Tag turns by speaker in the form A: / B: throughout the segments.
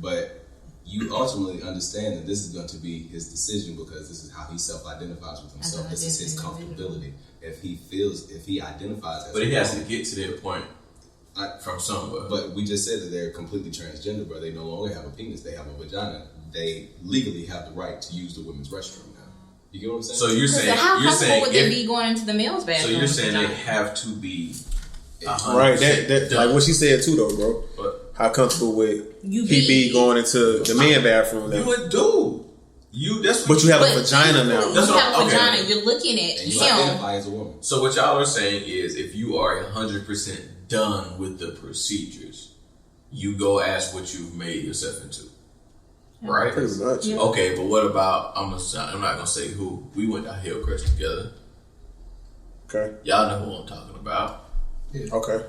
A: But you ultimately understand that this is going to be his decision because this is how he self-identifies with himself. This is his comfortability. If he identifies as,
B: but he has to get to that point from somewhere.
A: But we just said that they're completely transgender, bro. They no longer have a penis; they have a vagina. They legally have the right to use the women's restroom now. You get what I'm saying?
B: So you're saying
C: how comfortable would they be going into the male's bathroom?
B: So you're saying they have to be 100%.
D: Right? That like what she said too, though, bro.
B: But
D: how comfortable would he be going into the men's bathroom? Now?
B: You would do.
D: But you have a vagina now.
C: You have a vagina. You're looking at
A: and you
C: him.
A: identify as a woman.
B: So what y'all are saying is, if you are 100% done with the procedures, you go ask what you've made yourself into, right?
D: Pretty much.
C: Yeah.
B: Okay, but what about? I'm not gonna say who. We went to Hillcrest together.
D: Okay.
B: Y'all know who I'm talking about.
A: Yeah.
D: Okay.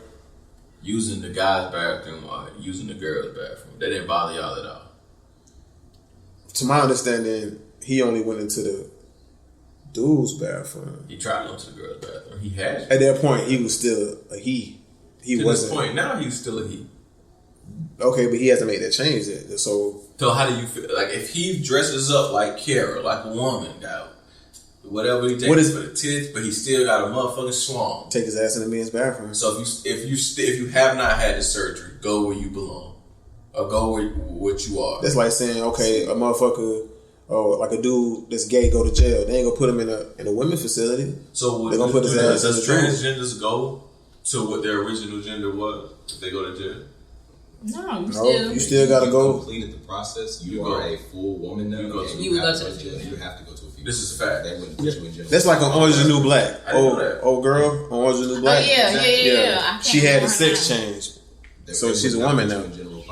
B: Using the guy's bathroom or using the girl's bathroom. That didn't bother y'all at all.
D: To my understanding, he only went into the dude's bathroom.
B: He tried to go to the girl's bathroom. He had to.
D: At that point, he was still a he. He
B: to
D: wasn't.
B: this point, now he's still a he.
D: Okay, but he hasn't made that change yet. So
B: how do you feel? Like, if he dresses up like Cara, like a woman, now, whatever he takes for the tits, but he still got a motherfucking swamp.
D: Take his ass in the men's bathroom.
B: So if you have not had the surgery, go where you belong, or go where what you are.
D: That's like saying, okay, a motherfucker, or like a dude that's gay, go to jail. They ain't gonna put him in a women's facility.
B: So
D: they're gonna put his ass in the
B: transgenders go to what their original gender was if they go to jail?
C: No,
D: you still gotta go.
A: Completed the process. You are a full woman now.
C: You would go to the jail.
A: You have to go to a female.
B: This is a fact.
A: They wouldn't put you in jail.
D: That's like on Orange is the New Black. Old girl, Orange is the New Black.
C: Oh yeah.
D: She had the sex change, so she's a woman now.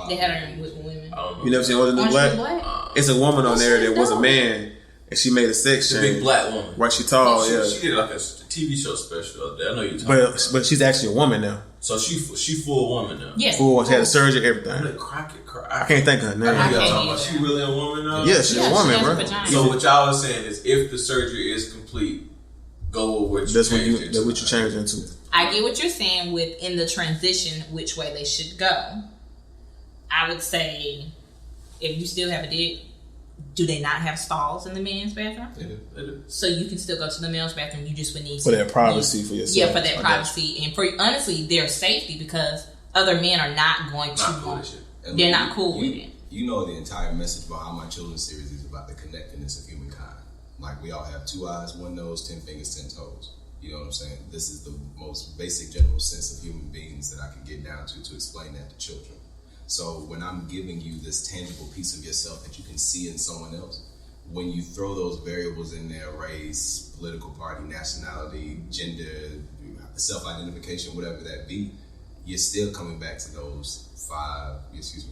C: They had her with women.
D: You never seen Orange is the New Black? It's a woman on there that was a man, and she made a sex change.
B: A big black woman.
D: Right, she tall.
B: She did like a TV show special up there. I know you're talking about.
D: But she's actually a woman now.
B: So she full woman now.
C: Yeah.
D: Full. She had a surgery, everything.
B: I
D: can't think of her name.
B: She really a woman now?
D: Yeah, she's a woman, bro.
B: So what y'all are saying is, if the surgery is complete, go with what you
D: That's what you change into.
C: I get what you're saying within the transition, which way they should go. I would say, if you still have a dick, do they not have stalls in the men's bathroom?
B: They do.
C: So you can still go to the men's bathroom. You just would need
D: for that privacy for yourself.
C: Yeah, for that privacy and for honestly their safety, because other men are not going to. They're not cool with it.
A: You know the entire message behind my children's series is about the connectedness of humankind. Like, we all have 2 eyes, 1 nose, 10 fingers, 10 toes. You know what I'm saying? This is the most basic general sense of human beings that I can get down to explain that to children. So when I'm giving you this tangible piece of yourself that you can see in someone else, when you throw those variables in there, race, political party, nationality, gender, self-identification, whatever that be, you're still coming back to those 5, you're still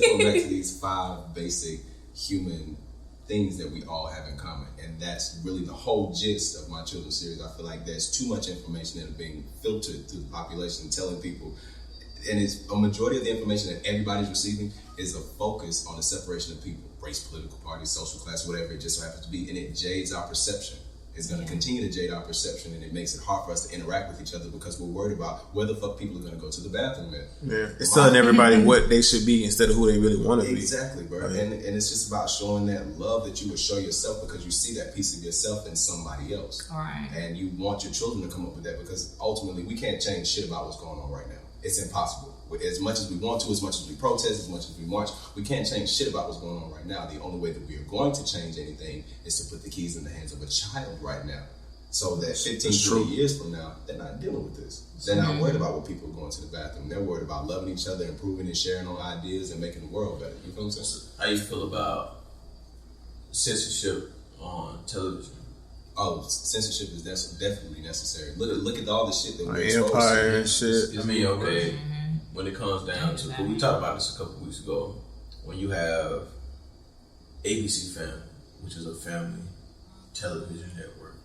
A: coming back to these 5 basic human things that we all have in common. And that's really the whole gist of my children's series. I feel like there's too much information that is being filtered through the population, telling people, and it's a majority of the information that everybody's receiving is a focus on the separation of people, race, political party, social class, whatever it just so happens to be, and it jades our perception. It's going to continue to jade our perception, and it makes it hard for us to interact with each other because we're worried about where the fuck people are going to go to the bathroom at.
D: Yeah, it's telling everybody what they should be instead of who they really want to be.
A: Exactly, bro. Right. And it's just about showing that love that you would show yourself because you see that piece of yourself in somebody else.
C: All right.
A: And you want your children to come up with that because ultimately we can't change shit about what's going on right now. It's impossible. As much as we want to, as much as we protest, as much as we march, we can't change shit about what's going on right now. The only way that we are going to change anything is to put the keys in the hands of a child right now. So that 15, 20 years from now, they're not dealing with this. They're not worried about what people are going to the bathroom. They're worried about loving each other, improving and sharing on ideas and making the world better. You feel what I'm saying?
B: How you feel about censorship on television?
A: Oh, censorship is definitely necessary. Look at all the shit that we're
D: exposed to. Empire and shit.
B: I mean, okay, when it comes down to, but we talked about this a couple weeks ago, when you have ABC Family, which is a family television network,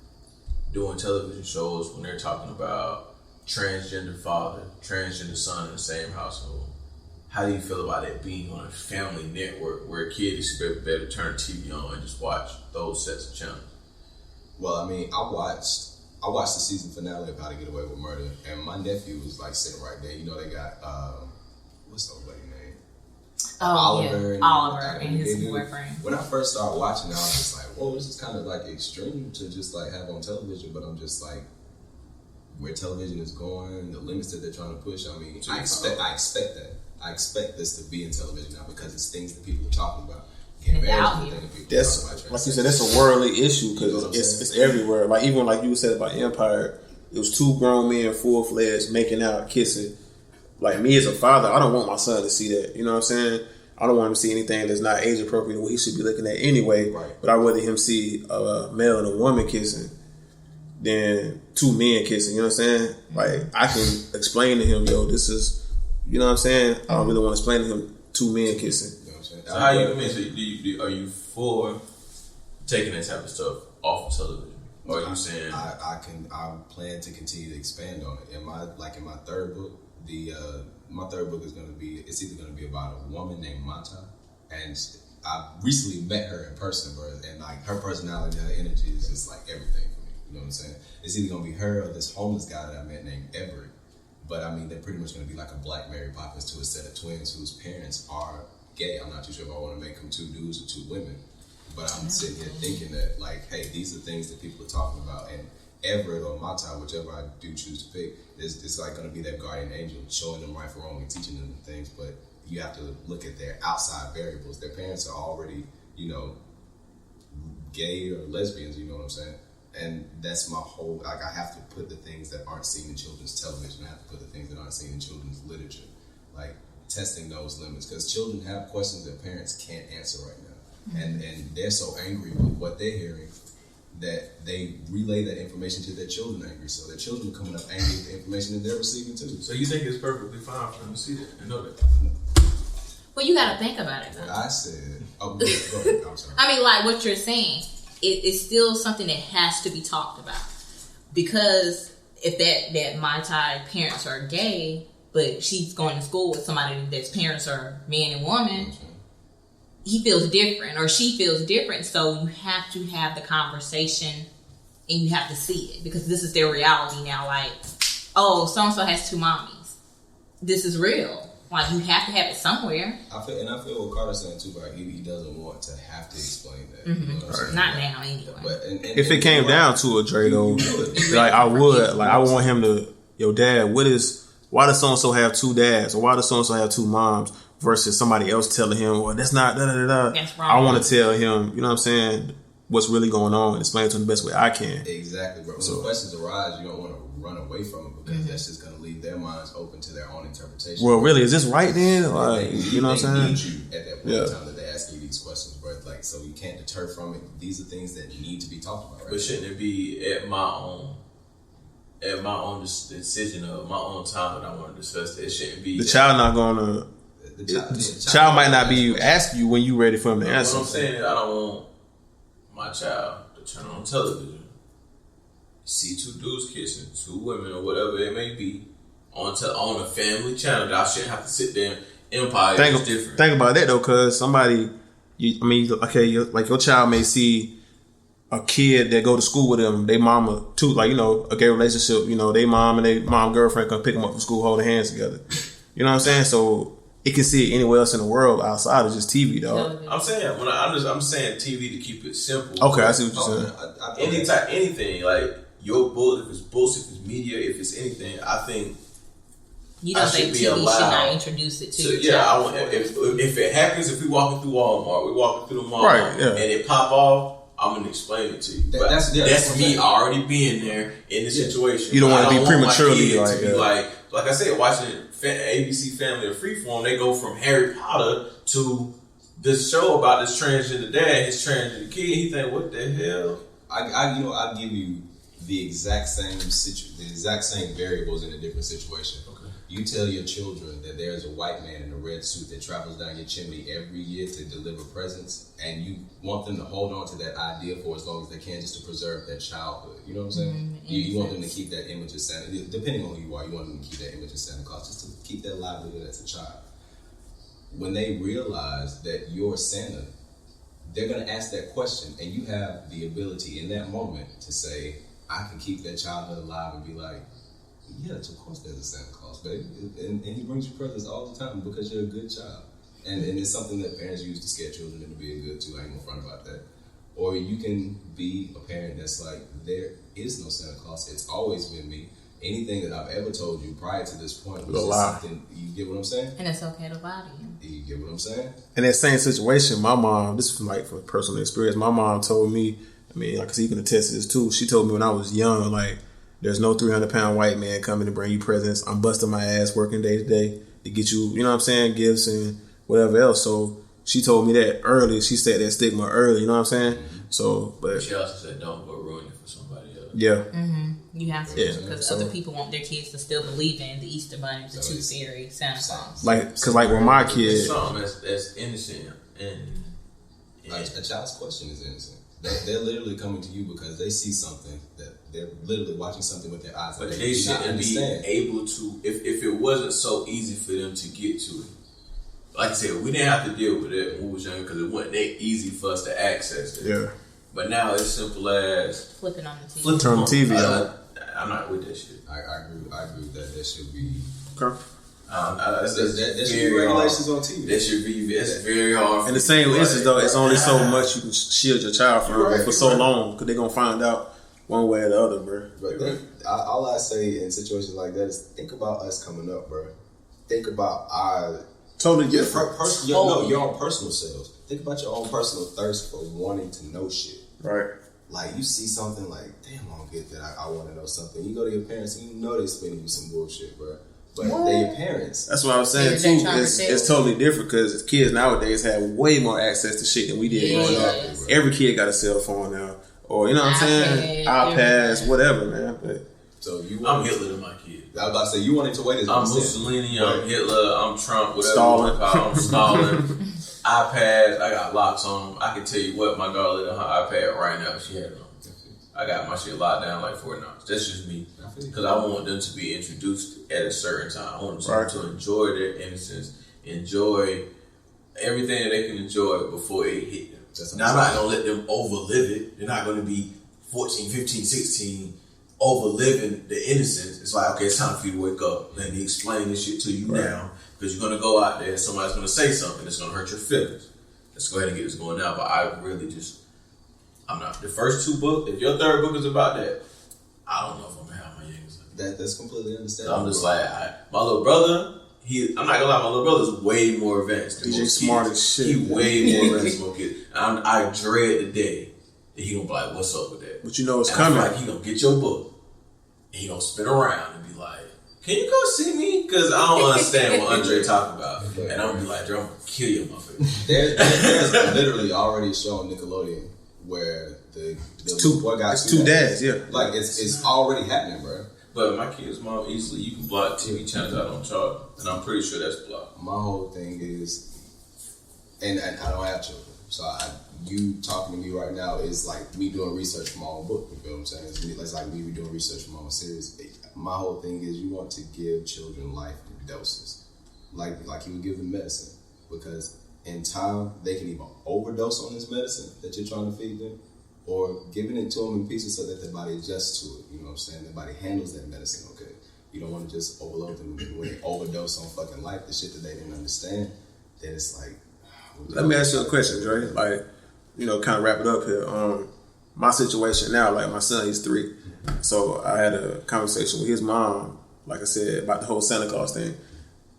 B: doing television shows when they're talking about transgender father, transgender son in the same household. How do you feel about it being on a family network where a kid is better turn TV on and just watch those sets of channels?
A: Well, I mean, I watched the season finale of How to Get Away with Murder, and my nephew was like sitting right there. You know, they got what's the old lady
C: Oliver and his boyfriend.
A: When I first started watching, I was just like, "Whoa, this is kind of like extreme to just like have on television." But I'm just like, where television is going, the limits that they're trying to push. I mean, I expect that. I expect this to be in television now because it's things that people are talking about.
D: That's like you said, that's a worldly issue because it's everywhere. Like even like you said about Empire, it was 2 grown men full fledged making out, kissing. Like me as a father, I don't want my son to see that. You know what I'm saying? I don't want him to see anything that's not age appropriate what he should be looking at anyway. Right. But I'd rather him see a male and a woman kissing than 2 men kissing. You know what I'm saying? Like I can explain to him, yo, this is, you know what I'm saying? I don't really want to explain to him 2 men kissing. You know what I'm saying?
B: So how you mean? So are you for taking that type of stuff off of television? Or are you saying
A: I plan to continue to expand on it. In my third book, my third book is it's either gonna be about a woman named Mata, and I recently met her in person, bro, and like her personality, her energy is just like everything for me. You know what I'm saying? It's either gonna be her or this homeless guy that I met named Everett. But I mean, they're pretty much gonna be like a Black Mary Poppins to a set of twins whose parents are gay. I'm not too sure if I want to make them 2 dudes or 2 women, but I'm sitting here thinking that like, hey, these are things that people are talking about, and Everett or Mata, whichever I do choose to pick, it's like going to be that guardian angel showing them right from wrong and teaching them things. But you have to look at their outside variables. Their parents are already, gay or lesbians. You know what I'm saying? And that's my whole. Like I have to put the things that aren't seen in children's television. I have to put the things that aren't seen in children's literature, like testing those limits, because children have questions that parents can't answer right now, and they're so angry with what they're hearing that they relay that information to their children angry. So their children are coming up angry with the information that they're receiving too.
B: So you think it's perfectly fine for them to see that and know that?
C: Well, you got to think about it, though.
A: What I said. Oh, go ahead. I'm sorry.
C: I mean, like what you're saying, it's still something that has to be talked about. Because if that Mai Tai parents are gay, but she's going to school with somebody that's parents are man and woman, he feels different or she feels different. So you have to have the conversation and you have to see it, because this is their reality now. Like, oh, so-and-so has 2 mommies. This is real. Like, you have to have it somewhere.
A: I feel what Carter's saying too, but he doesn't want to have to explain that.
C: Mm-hmm.
A: You know what I'm saying?
C: Not now, anyway.
A: But,
D: if it came down to it, Dre, though, like I would, like I want him to, yo, Dad, why does so-and-so have 2 dads? Or why does so-and-so have 2 moms? Versus somebody else telling him, well, that's not da-da-da-da. That's wrong. I want to tell him, you know what I'm saying, what's really going on and explain it to him the best way I can.
A: Exactly, bro. When the questions arise, you don't want to run away from them, because that's just going to leave their minds open to their own interpretation.
D: Well, really, is this right then? Like, you know what I'm saying?
A: Need you at that point in time that they're asking you these questions, bro. Like, so you can't deter from it. These are things that need to be talked about, right?
B: But shouldn't it be at my own decision of my own time that I want to discuss it? It shouldn't be
D: the child not going to. The child might not be asking you when you ready for him to answer.
B: What I'm saying is, I don't want my child to turn on television, see 2 dudes kissing, 2 women, or whatever it may be, on a family channel that I shouldn't have to sit there. Empire is different. Think about that though, because somebody,
D: your child may see a kid that go to school with them, they mama too, like, a gay relationship, they mom and they mom girlfriend come pick them up from school, holding hands together. You know what I'm saying? So it can see it anywhere else in the world outside of just TV, dog.
B: I'm saying I'm saying TV to keep it simple.
D: Okay, I see what you're saying.
B: Anything like your book, if it's books, if it's media, if it's anything, I think
C: you don't think TV should not introduce it to.
B: So, I want if it happens, if we walking through Walmart, we walking through the mall,
D: right? Yeah.
B: And it pop off. I'm gonna explain it to you. But that's me already being there in the situation.
D: You don't want to be prematurely
B: like I said, watching ABC Family or Freeform, they go from Harry Potter to this show about this transgender dad, his transgender kid. He think, what the hell?
A: I give you the exact same variables in a different situation. Okay. You tell your children that there's a white man in a red suit that travels down your chimney every year to deliver presents, and you want them to hold on to that idea for as long as they can, just to preserve their childhood. You know what I'm saying? Mm-hmm. You want them to keep that image of Santa, depending on who you are, you want them to keep that image of Santa Claus, just to keep their livelihood as a child. When they realize that you're Santa, they're going to ask that question, and you have the ability in that moment to say, I can keep that childhood alive and be like, yes, of course there's a Santa Claus, baby. And he brings you presents all the time because you're a good child. And it's something that parents use to scare children into being good too. I ain't gonna front about that. Or you can be a parent that's like, there is no Santa Claus. It's always been me. Anything that I've ever told you prior to this point was just something. You get what I'm saying?
C: And it's okay to lie to you.
A: You get what I'm saying? In
D: that same situation, my mom, this is like from personal experience, my mom told me, I mean, because you can attest to this too, she told me when I was young, like, there's no 300-pound white man coming to bring you presents. I'm busting my ass working day to day to get you, you know what I'm saying, gifts and whatever else. So she told me that early. She said that stigma early, you know what I'm saying?
B: Mm-hmm.
D: So, but
B: she also said don't go ruin it for somebody else.
D: Yeah.
C: Mm-hmm. You have to, because other people want their kids to still believe in the Easter Bunny, the Tooth Fairy, Santa Claus.
D: Like, because like with my kids,
B: that's innocent, and
A: a child's question is innocent. They're literally coming to you because they see something that they're literally watching something with their eyes.
B: But they shouldn't be able to, if it wasn't so easy for them to get to it. Like I said, we didn't have to deal with it when we was younger because it wasn't that easy for us to access it.
D: Yeah.
B: But now it's simple as
C: flipping on the TV.
D: Turn the TV on.
B: I'm not with that shit.
A: I agree that there should be.
D: Okay.
A: There should be regulations on TV.
B: That should be. It's very hard.
D: In the same instance, though, it's only so much you can shield your child from for so long because they're gonna find out one way or the other, bro.
A: But all I say in situations like that is think about us coming up, bro. Think about our
D: totally different
A: your own personal selves. Think about your own personal thirst for wanting to know shit.
D: Right.
A: Like you see something like, damn, I don't get that. I want to know something. You go to your parents and you know they're spending you some bullshit, bro. But they're your parents.
D: That's what I was saying too. It's totally different because kids nowadays have way more access to shit than we did growing up. Every kid got a cell phone now, or you know what I'm saying, iPads, whatever, man. But
A: so
B: I'm Hitler to my kid.
A: I was about to say you wanted to wait.
B: I'm Mussolini. I'm Hitler. I'm Trump. Whatever. Stalin. I'm Stalin. iPads. I got locks on them. I can tell you what my girl did on her iPad right now. She had it on. I got my shit locked down like Fort Knox. That's just me. Because I want them to be introduced at a certain time. I want them to enjoy their innocence, enjoy everything that they can enjoy before it hit them. Now, I'm not going to let them overlive it. They're not going to be 14, 15, 16, overliving the innocence. It's like, okay, it's time for you to wake up. Let me explain this shit to you now. Because you're going to go out there and somebody's going to say something that's going to hurt your feelings. Let's go ahead and get this going now. But I really just... I'm not. The first two books, if your third book is about that, I don't know if I'm going to have my youngest.
A: That's completely understandable.
B: So I'm just like, my little brother, I'm not going to lie, my little brother's way more advanced than most kids.
D: Smart as shit.
B: He way more advanced than most kids. I dread the day that he going to be like, what's up with that?
D: But you know it's coming.
B: Like, he going to get your book, and he going to spin around and be like, can you go see me? Because I don't understand what Andre talking about. And I'm going to be like, I'm going to kill you, motherfucker.
A: There's literally already a show on Nickelodeon where the boy got
D: two dads, yeah.
A: Like it's already happening, bro.
B: But my kid's mom easily you can block TV channels out on chart, and I'm pretty sure that's blocked.
A: My whole thing is, and I don't have children, so you talking to me right now is like me doing research for my own book. You feel what I'm saying? It's like me doing research for my own series. My whole thing is you want to give children life doses, like you would give them medicine, because in time, they can either overdose on this medicine that you're trying to feed them or giving it to them in pieces so that their body adjusts to it. You know what I'm saying? Their body handles that medicine okay. You don't want to just overload them when they overdose on fucking life, the shit that they didn't understand. Then it's like...
D: Let me ask you a question, Dre. Like, you know, kind of wrap it up here. My situation now, like my son, he's 3. So I had a conversation with his mom, like I said, about the whole Santa Claus thing.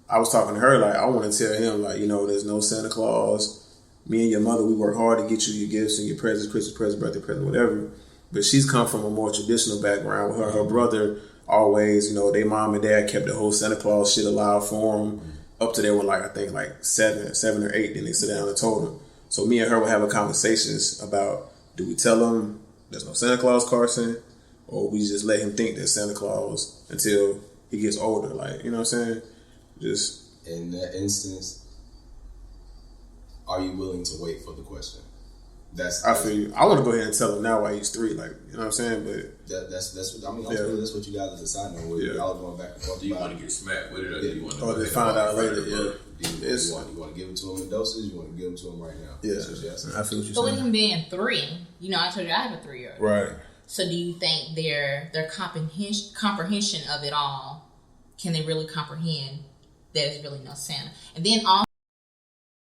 D: I was talking to her, like, I want to tell him, like, you know, there's no Santa Claus. Me and your mother, we work hard to get you your gifts and your presents, Christmas present, birthday present, whatever. But she's come from a more traditional background with her brother always, you know, their mom and dad kept the whole Santa Claus shit alive for them up to there when, like, I think, like, 7 or 8. Then they sit down and told him. So me and her were having conversations about, do we tell him there's no Santa Claus, Carson? Or we just let him think there's Santa Claus until he gets older? Like, you know what I'm saying? Just
A: in that instance, are you willing to wait for the question?
D: I feel you. I want to go ahead and tell him now why he's 3. Like, you know what I'm saying? But
A: that's what I mean. Ultimately, that's what you guys are deciding on. Y'all going back and forth.
B: Do you want to get smacked with it, or do you want to?
D: Or they find out later.
A: You want to give it to him in doses? You want to give it to him right now?
D: Yeah, I feel what you're saying.
C: But with him being 3, you know, I told you I have a 3-year-old.
D: Right.
C: So do you think their comprehension of it all? Can they really comprehend? There's really no Santa. And then also